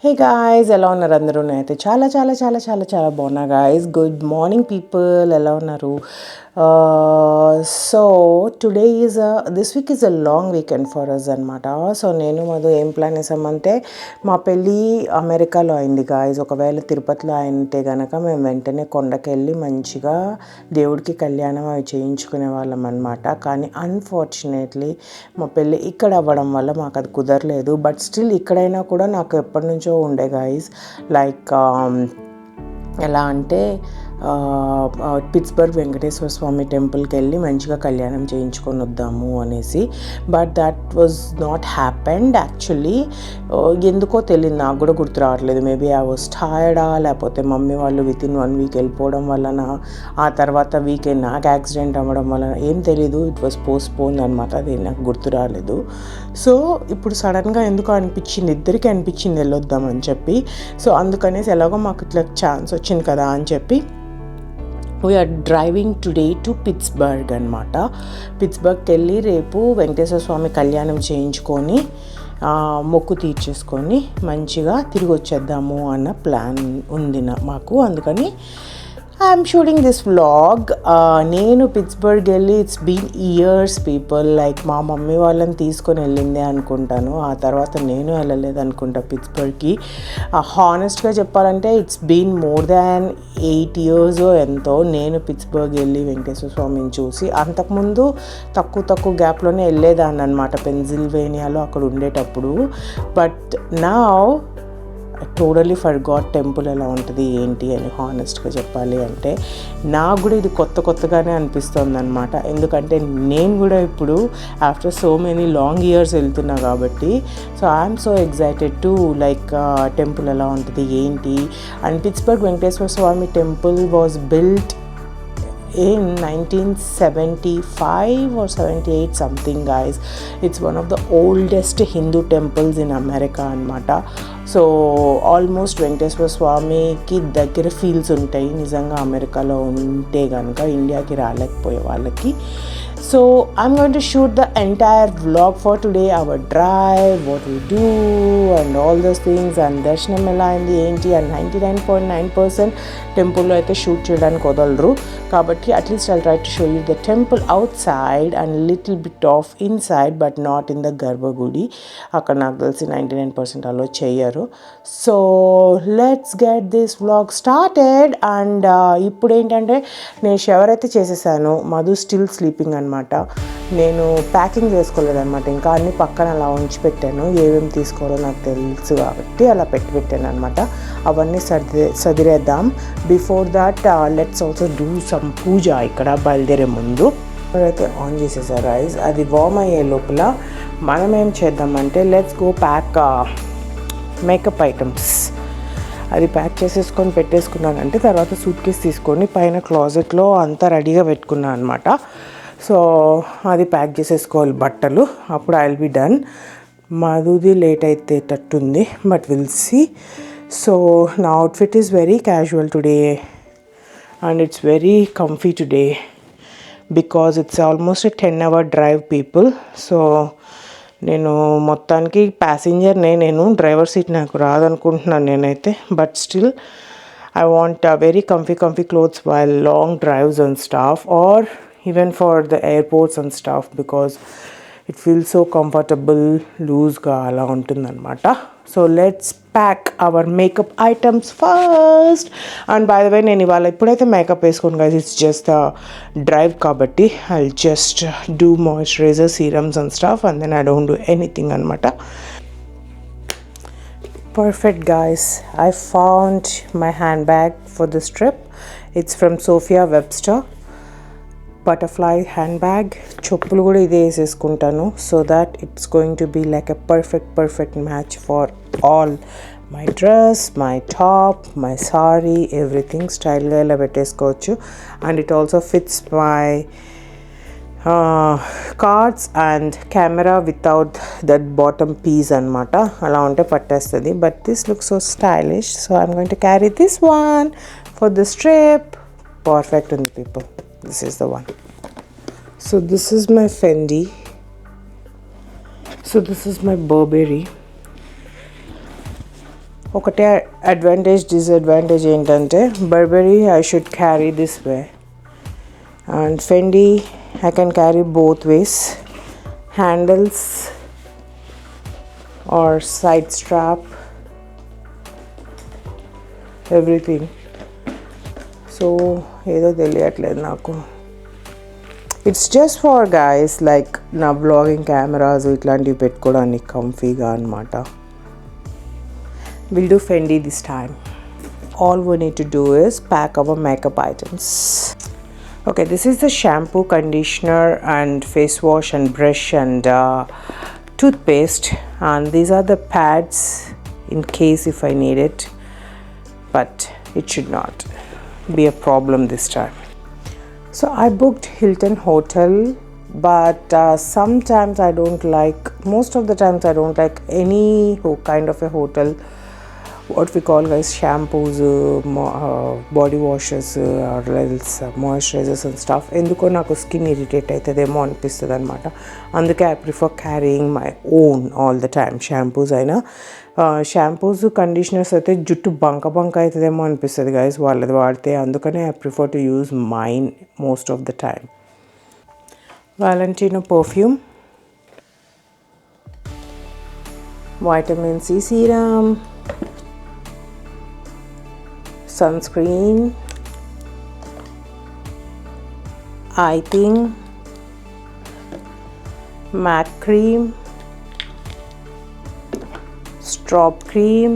Hey guys, ఎలా ఉన్నారు అందరూ? నేనైతే చాలా చాలా చాలా చాలా చాలా బాగున్నా గాయ్స్. గుడ్ మార్నింగ్ పీపుల్, ఎలా ఉన్నారు? So today this week is a long weekend for us అనమాట. సో నేను మధు ఏం ప్లాన్ చేసామంటే, మా పెళ్ళి అమెరికాలో అయింది గాయ్స్. ఒకవేళ తిరుపతిలో అయితే కనుక మేము వెంటనే కొండకి వెళ్ళి మంచిగా దేవుడికి కళ్యాణం అవి చేయించుకునే వాళ్ళం అనమాట. కానీ అన్ఫార్చునేట్లీ మా పెళ్ళి ఇక్కడ అవ్వడం వల్ల మాకు అది కుదరలేదు. బట్ స్టిల్ ఇక్కడైనా కూడా నాకు ఎప్పటి నుంచో ఉండే గాయస్, లైక్ ఎలా అంటే పిట్స్బర్గ్ వెంకటేశ్వర స్వామి టెంపుల్కి వెళ్ళి మంచిగా కళ్యాణం చేయించుకొని వద్దాము అనేసి. But that was not happened actually. ఎందుకో తెలియదు, నాకు కూడా గుర్తు రావట్లేదు. మేబీ ఐ వాజ్ టైర్డా, లేకపోతే మమ్మీ వాళ్ళు వితిన్ 1 వీక్ వెళ్ళిపోవడం వలన, ఆ తర్వాత వీకెండ్ నాకు యాక్సిడెంట్ అవ్వడం వలన ఏం తెలీదు. ఇట్ వాజ్ పోస్ట్పోన్ అనమాట. అది నాకు గుర్తు రాలేదు. సో ఇప్పుడు సడన్గా ఎందుకు అనిపించింది, ఇద్దరికి అనిపించింది వెళ్ళొద్దామని చెప్పి. సో అందుకనేసి ఎలాగో మాకు ఇట్లా ఛాన్స్ వచ్చింది కదా అని చెప్పి we are driving today to Pittsburgh అనమాట. పిట్స్బర్గ్కి వెళ్ళి రేపు వెంకటేశ్వర స్వామి కళ్యాణం చేయించుకొని మొక్కు తీర్చేసుకొని మంచిగా తిరిగి వచ్చేద్దాము అన్న ప్లాన్ ఉంది మాకు. అందుకని ఐఎమ్ షూటింగ్ దిస్ వ్లాగ్. నేను పిట్స్బర్గ్ వెళ్ళి it's been years people. Like మా మమ్మీ వాళ్ళని తీసుకొని వెళ్ళిందే అనుకుంటాను, ఆ తర్వాత నేను వెళ్ళలేదు అనుకుంటా పిట్స్బర్గ్కి. హానెస్ట్గా చెప్పాలంటే it's been more than 8 years ఎంతో నేను పిట్స్బర్గ్ వెళ్ళి వెంకటేశ్వర స్వామిని చూసి. అంతకుముందు తక్కువ గ్యాప్లోనే వెళ్ళేదాన్ని అనమాట పెన్సిల్వేనియాలో అక్కడ ఉండేటప్పుడు. But now I totally forgot temple ఎలా ఉంటుంది ఏంటి అని. హానెస్ట్గా చెప్పాలి అంటే నాకు కూడా ఇది కొత్తగానే అనిపిస్తుంది అనమాట. ఎందుకంటే నేను కూడా ఇప్పుడు after so many long years వెళ్తున్నా కాబట్టి. So I'm so excited to like temple ఎలా ఉంటుంది ఏంటి. And Pittsburgh Venkateswara Swamy temple was built in 1975 or 78 something guys. It's one of the oldest Hindu temples in America anamata. So almost Venkateswara స్వామికి దగ్గర feels ఉంటాయి నిజంగా అమెరికాలో ఉంటే కనుక, ఇండియాకి రాలేకపోయే వాళ్ళకి. So I'm going to shoot the entire vlog for today, our drive, what we do and all those things. And దర్శనం ఎలా అయింది ఏంటి. అండ్ 99.9% టెంపుల్లో అయితే షూట్ చేయడానికి వదలరు కాబట్టి at least I'll try to show you the temple out side and little bit of inside, but not in the గర్భగుడి. అక్కడ నాకు తెలిసి 99% అలో చేయరు. So let's get this vlog started. And ఇప్పుడు ఏంటంటే నేను షవర్ అయితే చేసేసాను. మధు స్టిల్ స్లీపింగ్ అనమాట. నేను ప్యాకింగ్ చేసుకోలేదన్నమాట, ఇంకా అన్ని పక్కన అలా ఉంచి పెట్టాను. ఏమేమి తీసుకోవాలో నాకు తెలుసు కాబట్టి అలా పెట్టాను అనమాట. అవన్నీ సదిరేద్దాం. Before that let's also do some puja ఇక్కడ బయలుదేరే ముందు. అయితే ఆన్ చేసేసారు రైస్. అది వార్మ్ అయ్యే లోపల మనం ఏం చేద్దామంటే let's go pack makeup items. అది ప్యాక్ చేసేసుకొని పెట్టేసుకున్నానంటే తర్వాత సూట్ కేస్ తీసుకొని పైన క్లాజెట్లో అంతా రెడీగా పెట్టుకున్నాను అనమాట. సో అది ప్యాక్ చేసేసుకోవాలి బట్టలు, అప్పుడు ఐ విల్ బి డన్. మధుది లేట్ అయితే తట్టుంది, బట్ విల్ సీ. సో నా outfit is very casual today and it's very comfy today because it's almost 10-hour drive people. So నేను మొత్తానికి ప్యాసింజర్ నేను డ్రైవర్ సీట్ నాకు రాదనుకుంటున్నాను నేనైతే. But still I want very comfy clothes while long drives and stuff, or even for the airports and stuff, because it feels so comfortable లూజ్గా అలా ఉంటుందన్నమాట. So let's pack our makeup items first. And by the way నేను ఇవాళ ఎప్పుడైతే makeup వేసుకోను కదా, it's just drive కాబట్టి I just do moisturiser, serums and stuff, and then I don't do anything అనమాట. Perfect guys, I found my handbag for this trip. It's from Sophia Webster, butterfly handbag. చెప్పులు కూడా ఇదే వేసేసుకుంటాను so that it's going to be like a perfect match for all my dress, my top, my sari, everything స్టైల్గా ఇలా పెట్టేసుకోవచ్చు. And it also fits my cards and camera without that bottom piece అనమాట. అలా ఉంటే పట్టేస్తుంది. But this looks so stylish, so I'm going to carry this one for this trip. Perfect ఉంది people, this is the one. So this is my Fendi. So this is my Burberry. ఒకటే advantage disadvantage ఏంటంటే Burberry I should carry this way and Fendi I can carry both ways, handles or side strap, everything. So ఏదో తెలియట్లేదు నాకు. It's just for guys like నా blogging cameras ఇట్లాంటివి పెట్టుకోవడానికి కంఫీగా అనమాట. Will do Fendi this time. All we need to do is pack our makeup items. Okay, this is the shampoo, conditioner and face wash and brush and toothpaste, and these are the pads in case if I need it, but it should not be a problem this time. So I booked Hilton Hotel, but sometimes I don't like, most of the times I don't like any kind of a hotel, what we call guys shampoos, body washes or else moisturizers and stuff. ఎందుకో నాకు skin irritate అవుతుందేమో అనిపిస్తుంది అనమాట. అందుకే I prefer carrying my own all the time. Shampoos అయినా shampoos conditioners అయితే జుట్టు బంక అవుతుందేమో అనిపిస్తుంది గైస్ వాళ్ళది వాడితే. అందుకనే I prefer to use mine most of the time. Valentino perfume, vitamin C serum, sunscreen, eye thing, MAC cream, straw cream,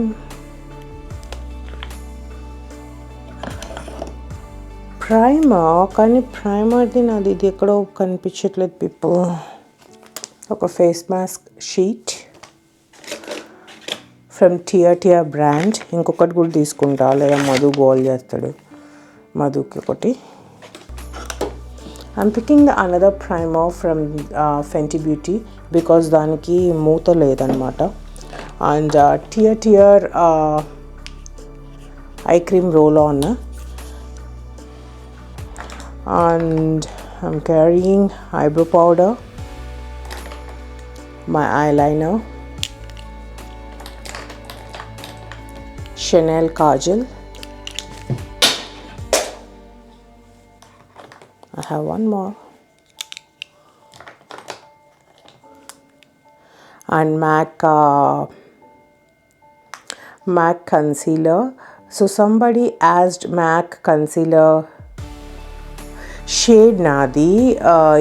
primer. కానీ ప్రైమర్ది నాది ఇది ఎక్కడో కనిపించట్లేదు పీపుల్. ఒక face mask sheet from tier brand. ఇంకొకటి కూడా తీసుకుంటా, లేదా మధు గోల్ చేస్తాడు, మధుకి ఒకటి. I'm picking the another primer from Fenty Beauty because దానికి మూత లేదనమాట. And tier eye cream roll on. And I'm carrying eyebrow powder, my eyeliner, Chanel kajal. I have one more, and MAC concealer. So somebody asked MAC concealer shade nadi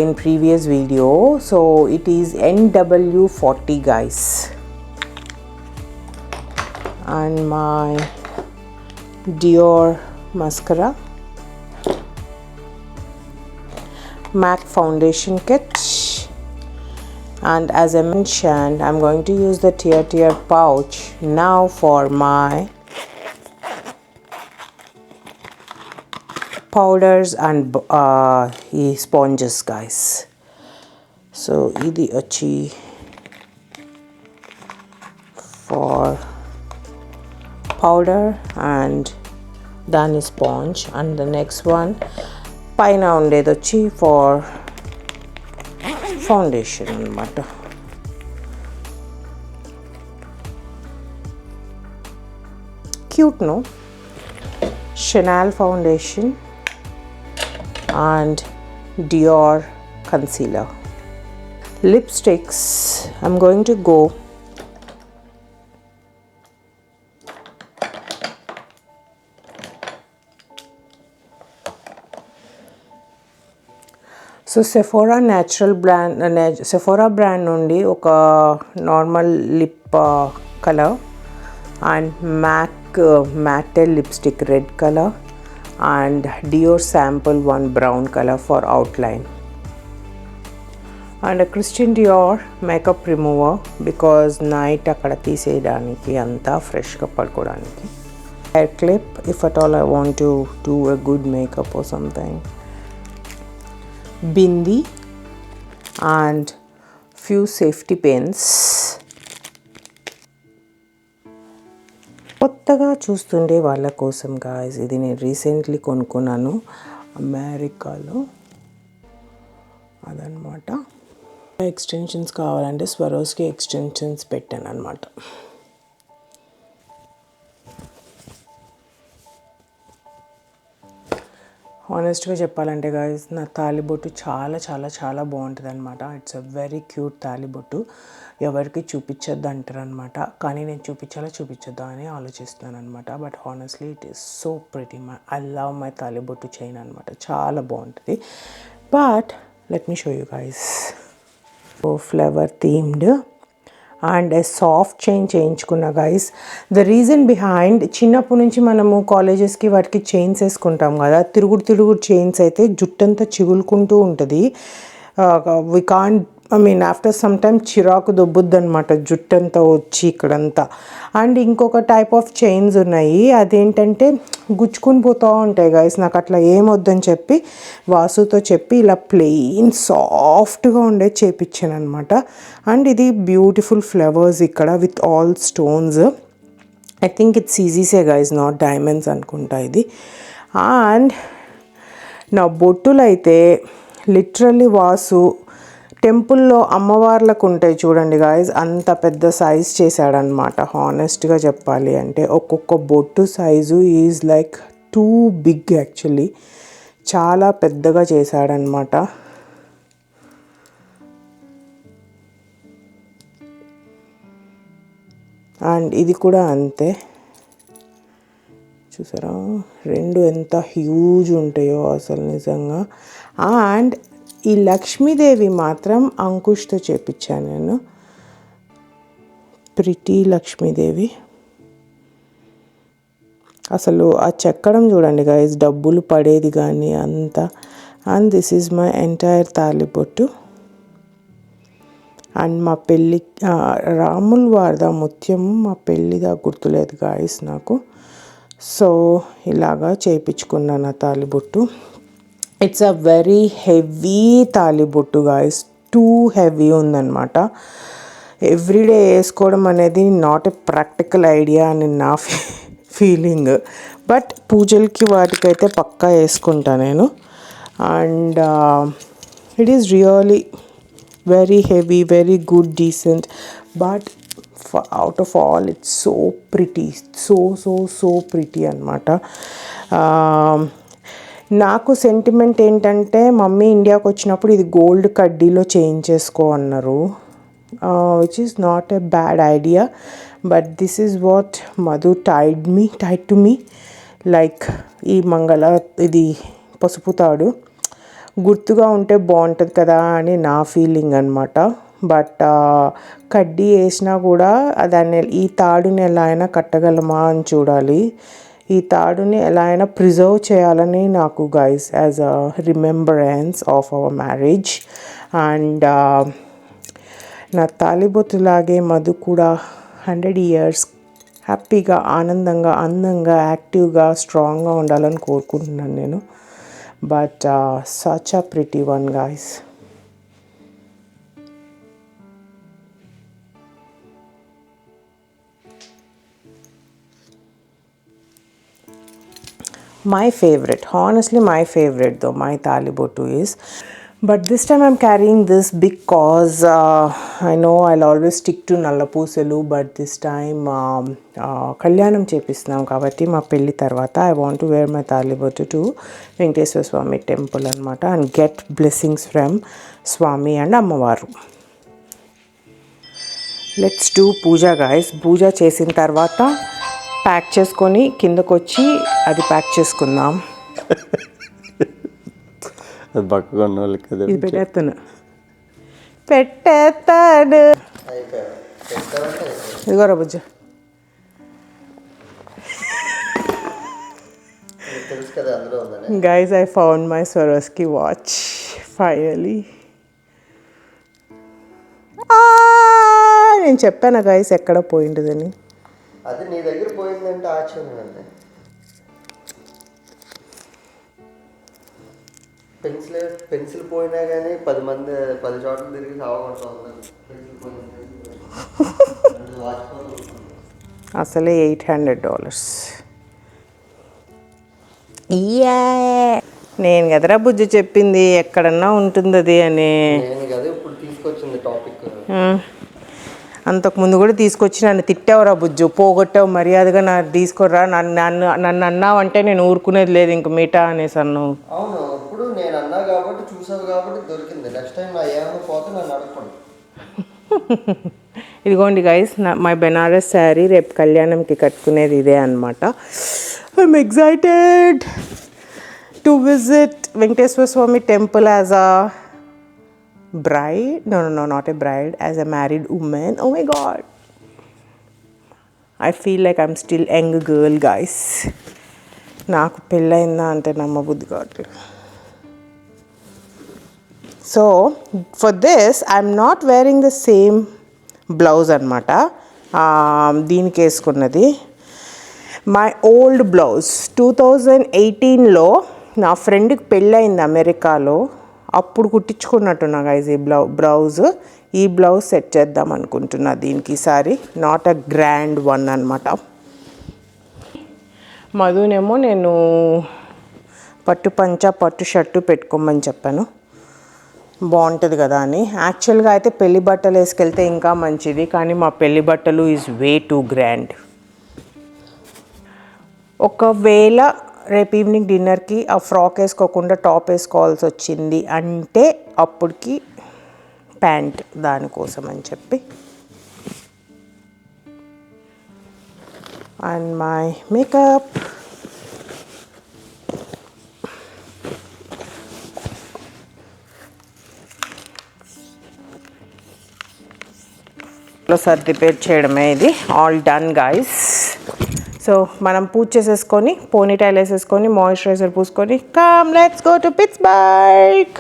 in previous video, so it is NW40 guys. And my Dior mascara, MAC foundation kit, and as I mentioned I'm going to use the tier pouch now for my powders and sponges guys. So idi achi for powder and dani sponge, and the next one paina undedi achi for foundation anamata. Cute no? Chanel foundation and Dior concealer. Lipsticks, I'm going to go so Sephora natural brand, Sephora brand నుండి ఒక normal lip colour and mat lipstick red colour and Dior sample one brown color for outline, and a Christian Dior makeup remover because night akkada teeseyadaniki anta fresh ga padukodaniki. Hair clip if at all I want to do a good makeup or something. Bindi and few safety pins. కొత్తగా చూస్తుండే వాళ్ళ కోసం guys, ఇది నేను recently కొనుక్కున్నాను అమెరికాలో, అదనమాట. Extensions కావాలంటే స్వరోస్కి ఎక్స్టెన్షన్స్ పెట్టాను అనమాట. ఆనెస్ట్గా చెప్పాలంటే గాయస్, నా తాలిబొట్టు చాలా చాలా చాలా బాగుంటుంది అనమాట. ఇట్స్ అ వెరీ క్యూట్ తాలిబొట్టు. ఎవరికి చూపించొద్దు అంటారు అనమాట, కానీ నేను చూపించొద్దా అని ఆలోచిస్తున్నాను అనమాట. But honestly it is so pretty. I love my talibottu chain అనమాట, చాలా బాగుంటుంది. But let me show you guys. Flower themed and soft chain చేయించుకున్న గైస్. ద రీజన్ బిహైండ్, చిన్నప్పటి నుంచి మనము కాలేజెస్కి వాటికి చైన్స్ వేసుకుంటాం కదా, తిరుగుడు చైన్స్ అయితే జుట్టంతా చిగులుకుంటూ ఉంటుంది. We can't after some time చిరాకు దొబ్బుద్ది అనమాట జుట్టంతా వచ్చి ఇక్కడంతా. అండ్ ఇంకొక టైప్ ఆఫ్ చైన్స్ ఉన్నాయి, అదేంటంటే గుచ్చుకుని పోతూ ఉంటాయి గైస్. నాకు అట్లా ఏమొద్దని చెప్పి వాసుతో చెప్పి ఇలా ప్లెయిన్ సాఫ్ట్గా ఉండే చేపించాను అనమాట. అండ్ ఇది బ్యూటిఫుల్ ఫ్లవర్స్ ఇక్కడ with all stones. I think it's ఈజీసే గైస్, నాట్ డైమండ్స్ అనుకుంటా ఇది. అండ్ నా బొట్టులు అయితే లిటరల్లీ వాసు టెంపుల్లో అమ్మవార్లకు ఉంటాయి చూడండి గాయస్, అంత పెద్ద సైజ్ చేశాడనమాట. హానెస్ట్గా చెప్పాలి అంటే ఒక్కొక్క బొట్టు size is like too big actually, చాలా పెద్దగా చేశాడనమాట. అండ్ ఇది కూడా అంతే, చూసారా రెండు ఎంత హ్యూజ్ ఉంటాయో అసలు నిజంగా. అండ్ ఈ లక్ష్మీదేవి మాత్రం అంకుష్తో చేపించాను నేను, ప్రిటీ లక్ష్మీదేవి. అసలు ఆ చెక్కడం చూడండి గైస్, డబ్బులు పడేది కానీ అంతా. And this is my entire talibottu. And మా పెళ్ళి రాముల వారిదా ముత్యం, మా పెళ్ళిదా గుర్తులేదు గాయస్ నాకు. సో ఇలాగా చేయించుకున్నాను ఆ తాలిబొట్టు. It's a very heavy talibottu guys, too heavy ఉందన్నమాట. ఎవ్రీడే వేసుకోవడం అనేది నాట్ ఎ ప్రాక్టికల్ ఐడియా అని నా ఫీలింగ్. బట్ పూజలకి వాటికైతే పక్కా వేసుకుంటా నేను. And it is really very heavy, very good, decent. But out of all it's so pretty, so pretty అనమాట. నాకు సెంటిమెంట్ ఏంటంటే, మమ్మీ ఇండియాకి వచ్చినప్పుడు ఇది గోల్డ్ కడ్డీలో చేయించేసుకో అన్నారు, which is not a bad idea. But this is what Madhu tied to me. Like ఈ ఇది పసుపు తాడు గుర్తుగా ఉంటే బాగుంటుంది కదా అని నా ఫీలింగ్ అనమాట. బట్ కడ్డీ వేసినా కూడా దాన్ని, ఈ తాడుని ఎలా అయినా కట్టగలమా అని చూడాలి. ఈ తాడుని ఎలా అయినా ప్రిజర్వ్ చేయాలని నాకు guys, as a remembrance of our marriage. And నా తాలిబొట్టులాగే మధు కూడా 100 years హ్యాపీగా, ఆనందంగా, అందంగా, యాక్టివ్గా, స్ట్రాంగ్గా ఉండాలని కోరుకుంటున్నాను నేను. But such a pretty one guy's. My favorite, honestly my favorite though, my తాలిబొట్టు is. But this time I'm carrying this because I know I'll always stick to నల్ల పూసలు. But this time కళ్యాణం చేపిస్తున్నాం కాబట్టి మా పెళ్ళి తర్వాత I want to wear my talibottu to Venkateswara Swamy temple అనమాట, and get blessings from Swamy and ammavaru. Let's do puja guys. Puja చేసిన తర్వాత ప్యాక్ చేసుకొని కిందకు వచ్చి అది ప్యాక్ చేసుకుందాం. అది పక్కగా ఉన్న వాళ్ళకి ఇది పెట్టేస్తాడు ఇదిగోరా బుజ్జ. Guys, I found my Swarovski watch finally. నేను చెప్పాను గైస్ ఎక్కడ పోయింటుందని. అది నీ దగ్గర పోయిందంటే ఆశ్చర్యం అండి. పెన్సిల్ పోయినా కానీ 10 చోట్ల తిరిగి సావగొడుతుంది. అసలే $800. నేను కదరా బుజ్జి చెప్పింది ఎక్కడన్నా ఉంటుంది అది అని. నేను కదా ఇప్పుడు తీసుకొచ్చింది టాపిక్. అంతకుముందు కూడా తీసుకొచ్చి నన్ను తిట్టావురా బుజ్జు, పోగొట్టావు, మర్యాదగా నన్ను తీసుకురా, నన్ను అన్నావు అంటే నేను ఊరుకునేది లేదు ఇంక మీటా అనేసి అన్నావు. అవును, ఇప్పుడు నేను అన్నా కాబట్టి చూసావు కాబట్టి దొరికింది. నెక్స్ట్ టైం నా ఏమైనా పోతే నన్ను అడగకూడదు. ఇదిగోండి గైస్, మై బెనారస్ శారీ రేపు కళ్యాణంకి కట్టుకునేది ఇదే అనమాట. I'm excited to visit Venkateswara Swamy temple as a bride. No, not a bride, as a married woman. Oh my god, I feel like I'm still young girl guys. నాకు పెళ్ళయిందా అంటే నమ్మబుద్ధి కావట్లేదు. So for this I'm not wearing the same blouse అనమాట. దీనికి వేసుకున్నది my old blouse 2018లో నా ఫ్రెండ్కి పెళ్ళయింది అమెరికాలో, అప్పుడు కుట్టించుకున్నట్టున్నా గైజ్ ఈ బ్లౌజ్. ఈ బ్లౌజ్ సెట్ చేద్దాం అనుకుంటున్నా దీనికి ఈసారి, నాట్ అ గ్రాండ్ వన్ అనమాట. మధునేమో నేను పట్టు పంచ పట్టు షర్టు పెట్టుకోమని చెప్పాను, బాగుంటుంది కదా అని. యాక్చువల్గా అయితే పెళ్లి బట్టలు వేసుకెళ్తే ఇంకా మంచిది, కానీ మా పెళ్లి బట్టలు ఈజ్ వే టూ గ్రాండ్. ఒకవేళ రేపు ఈవినింగ్ డిన్నర్కి ఆ ఫ్రాక్ వేసుకోకుండా టాప్ వేసుకోవాల్సి వచ్చింది అంటే అప్పటికి ప్యాంట్ దానికోసం అని చెప్పి. అండ్ మై మేకప్, సర్దిపేట్ చేయడమే ఇది. All done guys. సో మనం పూజ చేసేసుకొని పోనీటైల్ వేసేసుకొని మాయిశ్చరైజర్ పూసుకొని come let's go to Pittsburgh.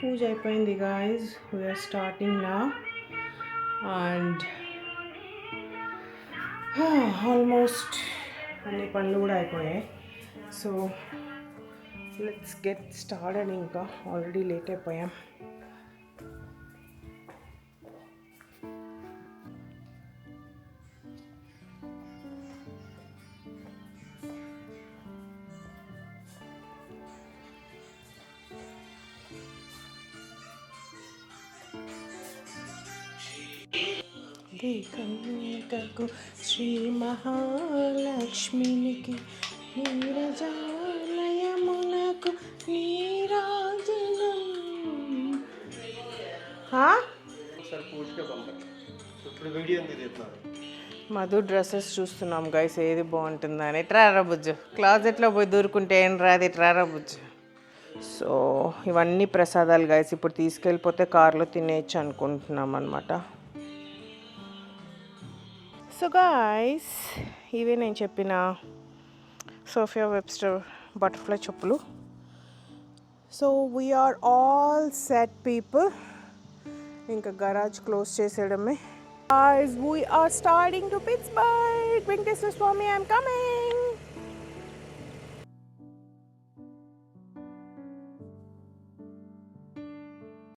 పూజ అయిపోయింది గైస్, వీఆర్ స్టార్టింగ్ నా. అండ్ ఆల్మోస్ట్ అన్ని పనులు కూడా అయిపోయాయి. So let's get started. ఇంకా ఆల్రెడీ లేట్ అయిపోయాం. కన్యకకు శ్రీ మహాలక్ష్మినికి నీరజాలయమునకు నీరాజనం. మధు డ్రెస్సెస్ చూస్తున్నాం గైస్, ఏది బాగుంటుందని. ట్రారా బుజ్జు, క్లాజెట్లో పోయి దూరుకుంటే ఏం రాదు, ట్రారా బుజ్జు. సో ఇవన్నీ ప్రసాదాలు గైస్, ఇప్పుడు తీసుకెళ్ళిపోతే కార్లో తినేయచ్చు అనుకుంటున్నాం అనమాట. సో గాయస్, ఇవే నేను చెప్పిన సోఫియా వెబ్స్టర్ బటర్ఫ్లై చెప్పులు. So we're all set people. ఇంకా గరాజ్ క్లోజ్ చేసేయడమే. Guys, we are starting to Pittsburgh. Venkateswara Swami, I'm coming.